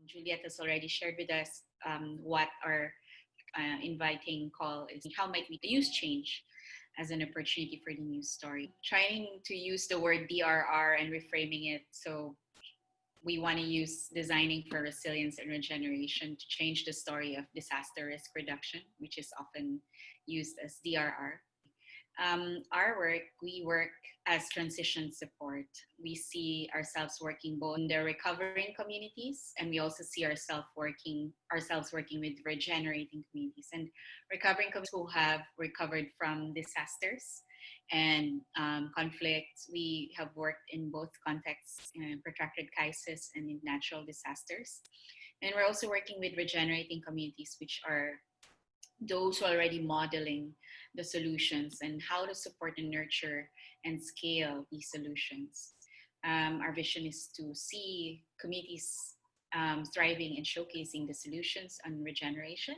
Juliet has already shared with us what our inviting call is. How might we use change as an opportunity for the news story? Trying to use the word DRR and reframing it. So we want to use designing for resilience and regeneration to change the story of disaster risk reduction, which is often used as DRR. Our work, we work as transition support. We see ourselves working both in the recovering communities, and we also see ourselves working with regenerating communities and recovering communities who have recovered from disasters and conflicts. We have worked in both contexts, protracted crisis and in natural disasters. And we're also working with regenerating communities, which are those who are already modeling the solutions and how to support and nurture and scale these solutions. Our vision is to see communities thriving and showcasing the solutions on regeneration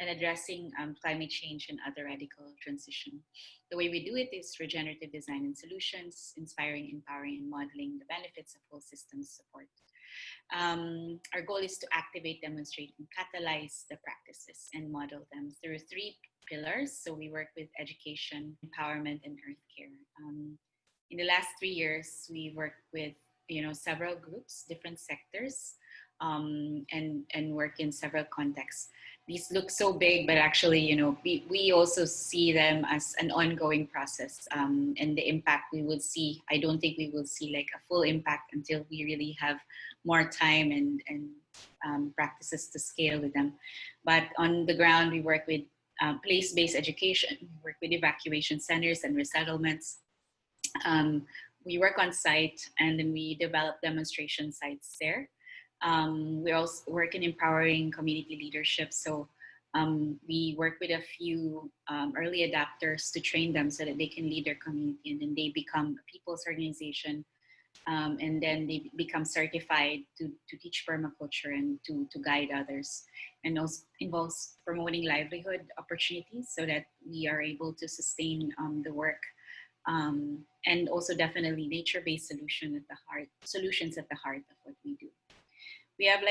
and addressing climate change and other radical transition. The way we do it is regenerative design and solutions, inspiring, empowering, and modeling the benefits of whole systems support. Our goal is to activate, demonstrate, and catalyze the practices and model them through 3 pillars. So we work with education, empowerment, and earth care. In the last 3 years, we worked with several groups, different sectors, and work in several contexts. These look so big, but actually, we also see them as an ongoing process. And the impact we would see, I don't think we will see like a full impact until we really have more time and practices to scale with them. But on the ground, we work with place-based education, we work with evacuation centers and resettlements. We work on site, and then we develop demonstration sites there. We also work in empowering community leadership. So we work with a few early adapters to train them so that they can lead their community, and then they become a people's organization. And then they become certified to teach permaculture and to guide others. And also involves promoting livelihood opportunities so that we are able to sustain the work. And also definitely nature-based solutions at the heart of what we do. We have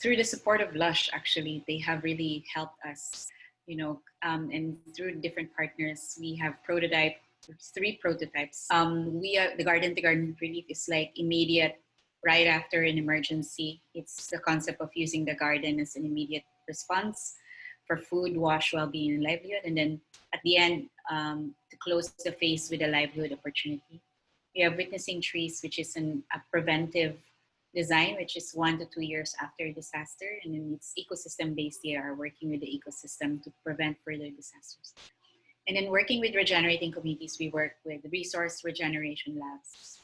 through the support of Lush, actually, they have really helped us, and through different partners, we have 3 prototypes. The Garden to Garden Relief is like immediate, right after an emergency. It's the concept of using the garden as an immediate response for food, wash, well-being, and livelihood. And then at the end, to close the phase with a livelihood opportunity. We have Witnessing Trees, which is a preventive design, which is 1 to 2 years after disaster. And then it's ecosystem-based. They are working with the ecosystem to prevent further disasters. And then working with regenerating communities, we work with resource regeneration labs.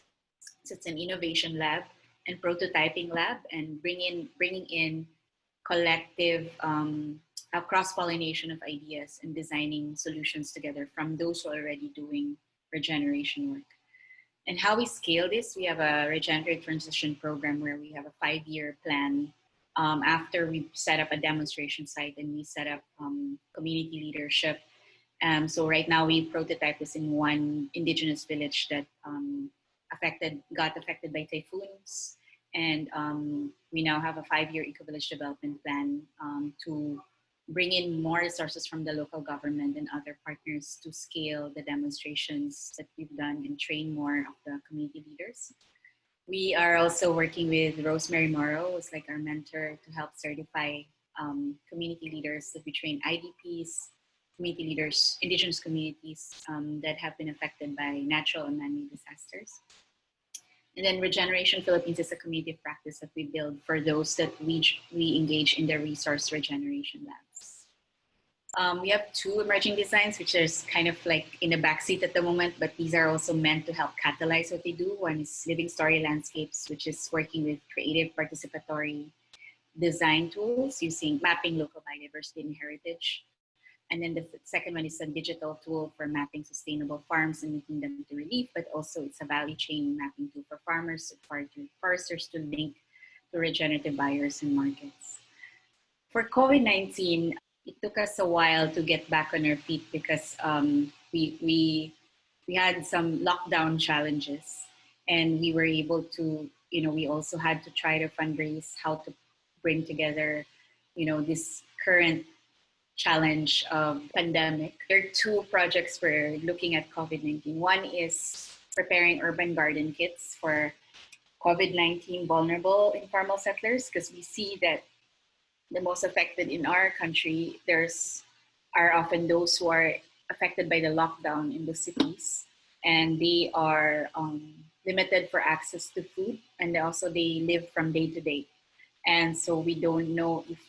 So it's an innovation lab and prototyping lab, and bringing in collective cross-pollination of ideas and designing solutions together from those who are already doing regeneration work. And how we scale this, we have a regenerative transition program where we have a 5-year plan after we set up a demonstration site and we set up community leadership. So right now we prototype this in one indigenous village that got affected by typhoons. And we now have a 5-year eco-village development plan to bring in more resources from the local government and other partners to scale the demonstrations that we've done and train more of the community leaders. We are also working with Rosemary Morrow, who's like our mentor, to help certify community leaders that we train IDPs, community leaders, indigenous communities that have been affected by natural and man-made disasters. And then Regeneration Philippines is a community practice that we build for those that we engage in the resource regeneration labs. We have 2 emerging designs, which is kind of like in the backseat at the moment, but these are also meant to help catalyze what they do. One is Living Story Landscapes, which is working with creative participatory design tools using mapping local biodiversity and heritage. And then the second one is a digital tool for mapping sustainable farms and making them to relief, but also it's a value chain mapping tool for farmers, foresters to link to regenerative buyers and markets. For COVID-19, it took us a while to get back on our feet because we had some lockdown challenges, and we were able to, we also had to try to fundraise how to bring together, this current challenge of pandemic. There are two projects we're looking at COVID-19. One is preparing urban garden kits for COVID-19 vulnerable informal settlers, because we see that the most affected in our country, are often those who are affected by the lockdown in the cities, and they are limited for access to food, and also they live from day to day. And so we don't know if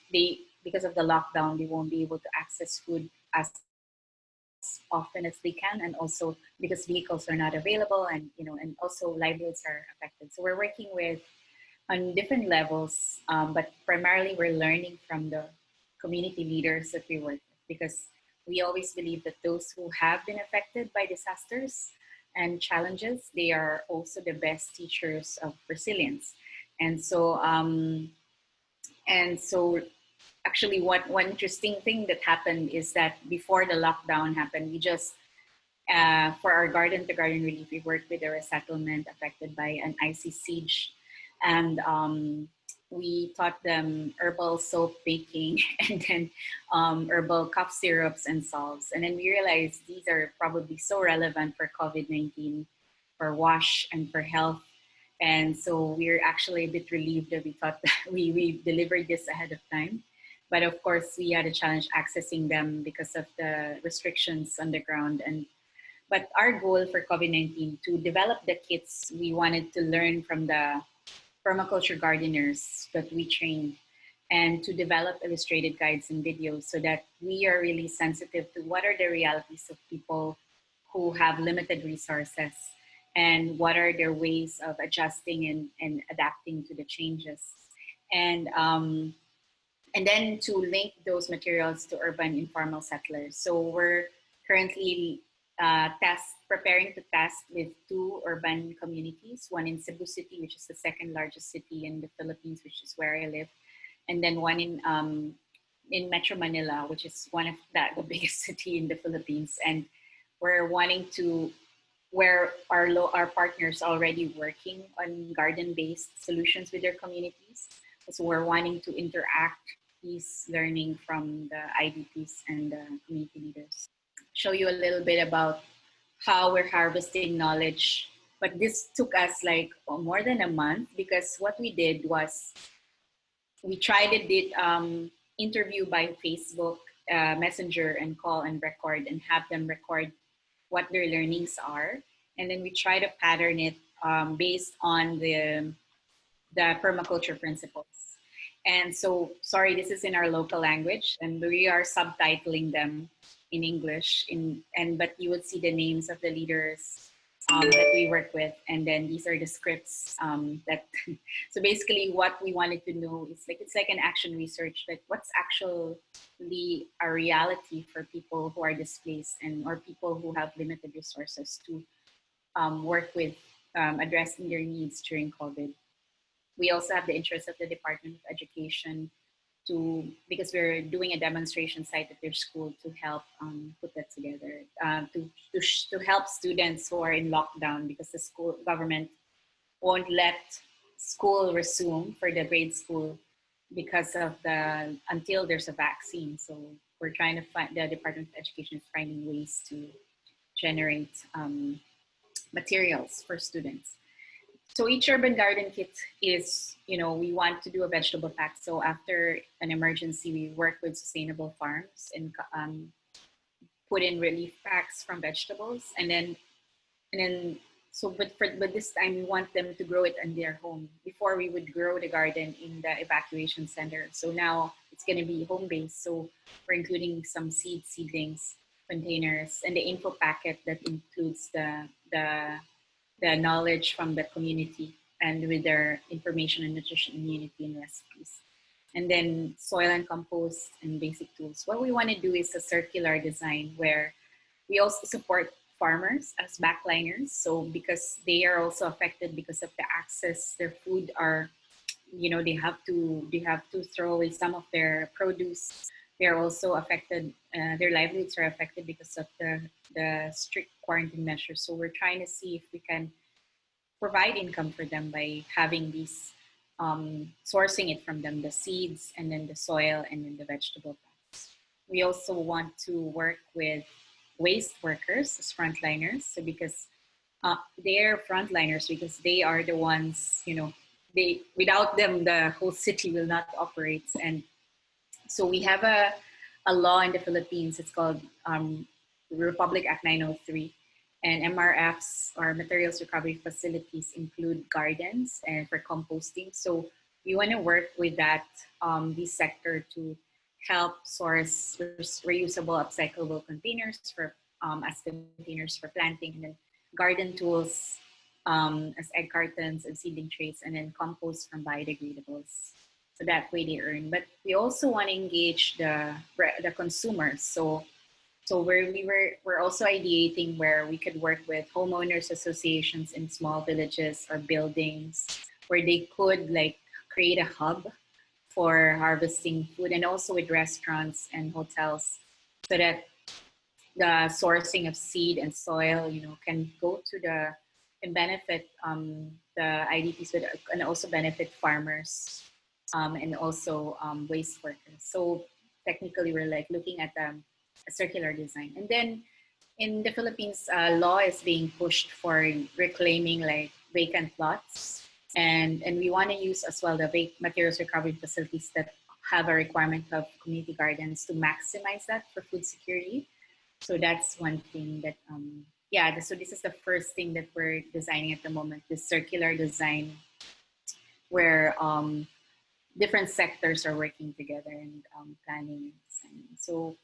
because of the lockdown, they won't be able to access food as often as they can, and also because vehicles are not available, and also livelihoods are affected. So we're working with on different levels, but primarily we're learning from the community leaders that we work with, because we always believe that those who have been affected by disasters and challenges, they are also the best teachers of resilience. And so actually, one interesting thing that happened is that before the lockdown happened, we just for our garden to garden relief, we worked with a resettlement affected by an icy siege, and we taught them herbal soap baking, and then herbal cough syrups and salves. And then we realized these are probably so relevant for COVID-19, for wash and for health. And so we're actually a bit relieved that we thought that we delivered this ahead of time. But of course, we had a challenge accessing them because of the restrictions on the ground. But our goal for COVID-19, to develop the kits, we wanted to learn from the permaculture gardeners that we trained, and to develop illustrated guides and videos, so that we are really sensitive to what are the realities of people who have limited resources, and what are their ways of adjusting and adapting to the changes. And and then to link those materials to urban informal settlers. So we're currently preparing to test with two urban communities, one in Cebu City, which is the second largest city in the Philippines, which is where I live, and then one in Metro Manila, which is one of the biggest city in the Philippines. And we're wanting to, where our partners are already working on garden-based solutions with their communities. So we're wanting to interact these learning from the IDPs and the community leaders. Show you a little bit about how we're harvesting knowledge. But this took us like more than a month, because what we did was we tried it, did interview by Facebook Messenger, and call and record, and have them record what their learnings are. And then we try to pattern it based on the permaculture principles. And so, sorry, this is in our local language, and we are subtitling them in English. But you would see the names of the leaders that we work with, and then these are the scripts that. So basically, what we wanted to know is it's like an action research, like what's actually a reality for people who are displaced or people who have limited resources to work with addressing their needs during COVID. We also have the interest of the Department of Education because we're doing a demonstration site at their school to help put that together, to help students who are in lockdown, because the school government won't let school resume for the grade school until there's a vaccine. So we're trying to find, the Department of Education is finding ways to generate materials for students. So each urban garden kit is, we want to do a vegetable pack. So after an emergency, we work with sustainable farms and put in relief packs from vegetables. But this time we want them to grow it in their home. Before, we would grow the garden in the evacuation center. So now it's going to be home-based. So we're including some seedlings, containers, and the info packet that includes the knowledge from the community, and with their information and nutrition immunity and recipes. And then soil and compost and basic tools. What we want to do is a circular design, where we also support farmers as backliners. So because they are also affected because of the access, their food are, they have to throw away some of their produce. They are also affected, their livelihoods are affected because of the strict quarantine measures. So we're trying to see if we can provide income for them by having these sourcing it from them, the seeds and then the soil and then the vegetable packs. We also want to work with waste workers as frontliners. So because they're frontliners because they are the ones, they without them the whole city will not operate. And so we have a law in the Philippines. It's called Republic Act 903. And MRFs or materials recovery facilities include gardens and for composting. So we want to work with that this sector to help source reusable, upcyclable containers for as containers for planting, and then garden tools as egg cartons and seedling trays, and then compost from biodegradables. So that way they earn. But we also want to engage the consumers. So we're also ideating where we could work with homeowners associations in small villages or buildings where they could like create a hub for harvesting food, and also with restaurants and hotels, so that the sourcing of seed and soil, can go to the and benefit the IDPs, but and also benefit farmers and also waste workers. So technically, we're like looking at a circular design. And then in the Philippines, law is being pushed for reclaiming like vacant lots, and we want to use as well the materials recovery facilities that have a requirement of community gardens to maximize that for food security. So that's one thing that so this is the first thing that we're designing at the moment, this circular design where different sectors are working together and planning and designing. So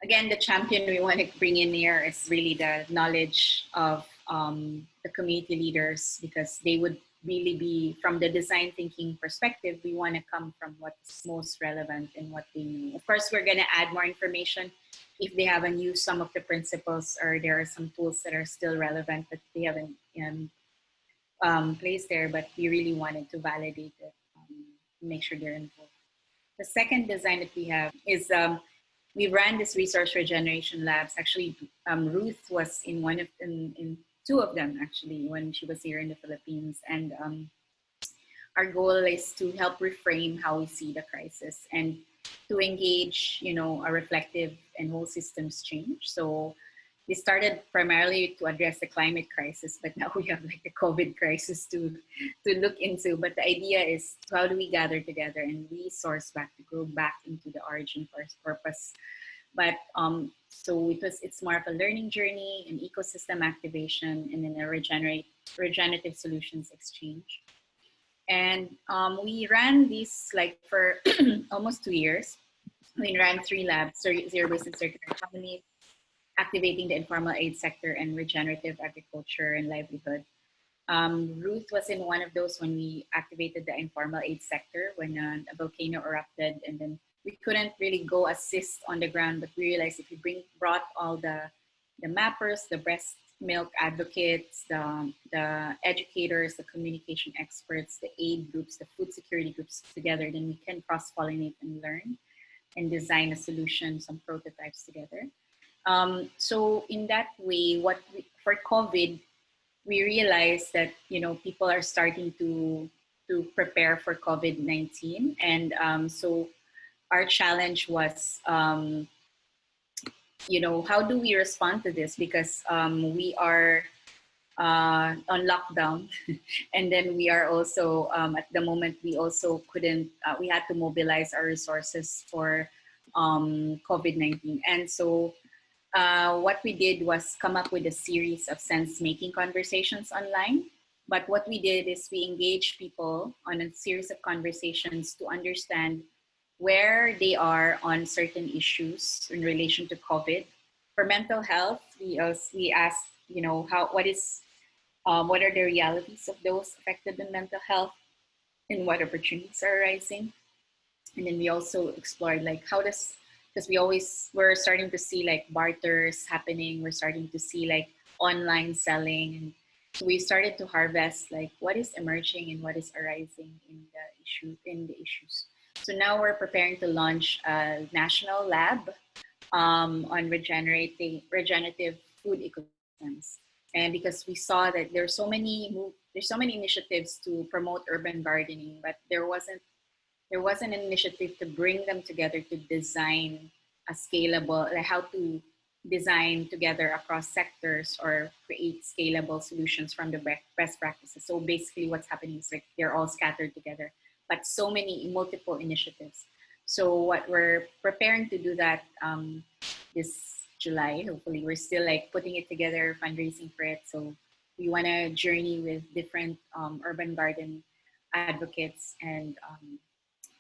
again, the champion we want to bring in here is really the knowledge of the community leaders, because they would really be, from the design thinking perspective, we want to come from what's most relevant and what they know. Of course, we're going to add more information if they haven't used some of the principles, or there are some tools that are still relevant that they haven't placed there, but we really wanted to validate it, make sure they're involved. The second design that we have is we ran this resource regeneration labs. Actually, Ruth was in in two of them actually when she was here in the Philippines, and our goal is to help reframe how we see the crisis and to engage, a reflective and whole systems change. So we started primarily to address the climate crisis, but now we have like the COVID crisis to look into. But the idea is, how do we gather together and resource back to go back into the origin purpose? But so it's more of a learning journey, an ecosystem activation, and then a regenerative solutions exchange. And we ran these like for almost 2 years. We ran 3 labs: zero-based and circular economy, activating the informal aid sector, and regenerative agriculture and livelihood. Ruth was in one of those when we activated the informal aid sector when a volcano erupted, and then we couldn't really go assist on the ground, but we realized if we brought all the mappers, the breast milk advocates, the educators, the communication experts, the aid groups, the food security groups together, then we can cross-pollinate and learn and design a solution, some prototypes together. So in that way, for COVID, we realized that people are starting to prepare for COVID-19, and so our challenge was how do we respond to this, because we are on lockdown and then we are also at the moment we also couldn't we had to mobilize our resources for COVID-19. And so what we did was come up with a series of sense-making conversations online. But what we did is we engaged people on a series of conversations to understand where they are on certain issues in relation to COVID. For mental health, we asked, what are the realities of those affected in mental health and what opportunities are arising. And then we also explored like because we're starting to see like barters happening. We're starting to see like online selling. And so we started to harvest like what is emerging and what is arising in the issues. So now we're preparing to launch a national lab on regenerative food ecosystems. And because we saw that there are so many there's so many initiatives to promote urban gardening, but there wasn't an initiative to bring them together to design a scalable, like how to design together across sectors or create scalable solutions from the best practices. So basically what's happening is like they're all scattered together, but so many multiple initiatives. So what we're preparing to do that this July, hopefully we're still like putting it together, fundraising for it. So we want to journey with different urban garden advocates and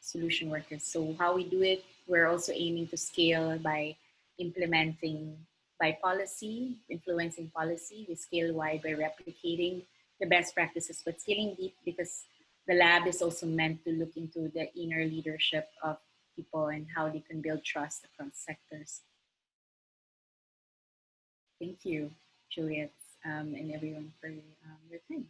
solution workers. So how we do it, we're also aiming to scale by implementing by policy, influencing policy. We scale wide by replicating the best practices, but scaling deep because the lab is also meant to look into the inner leadership of people and how they can build trust across sectors. Thank you, Juliet, and everyone for your time.